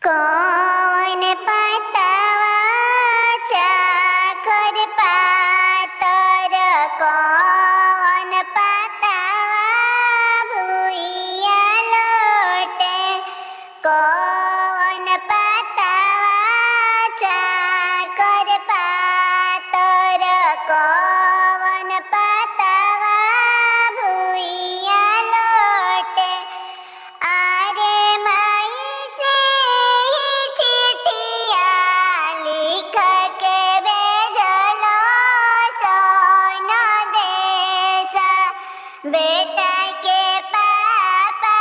कौन पतवा चाकर पातर कौन पतवा भुइया लोटे कौन पतवा चाकर पातर कौन पतवा भुइया लोटे आरे माई से ही चिट्ठिया लिख के भेजलो सोन देसा बेटा के पापा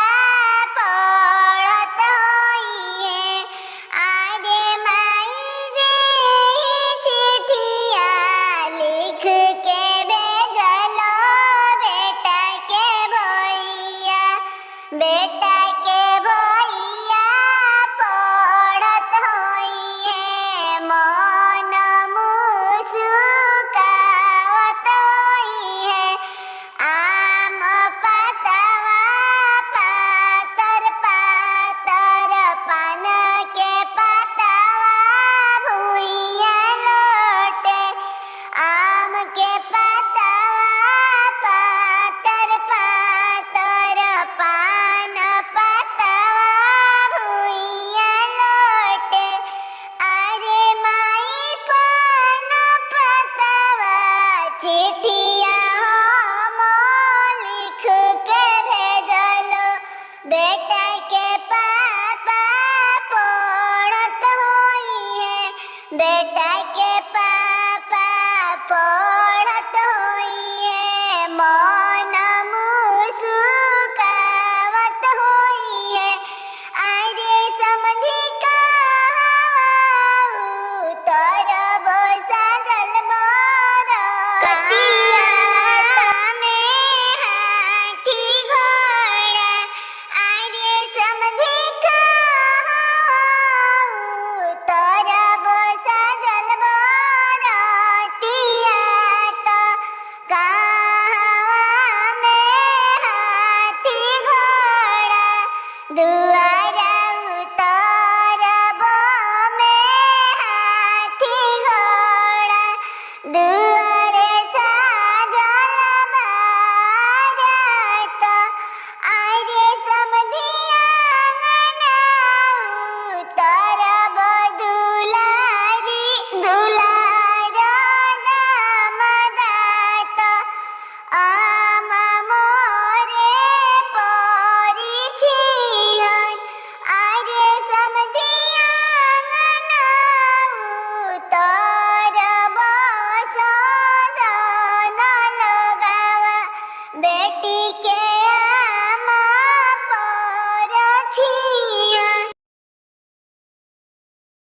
पड़त होइए आरे माई जे ही चिट्ठिया लिख के भेजलो बेटा के भैया बेटा के भैया पड़त होइए मन मुस्कुरावत होइए आम पतवा पातर पातर पान के पतवा भुइया लोटे आम के पतवा पातर पातर पान पतवा भुइया लोटे आरे माई पान पतवा चिट्ठिया हम लिख के भेजलो बेटा के पापा पड़त होइए बेटा के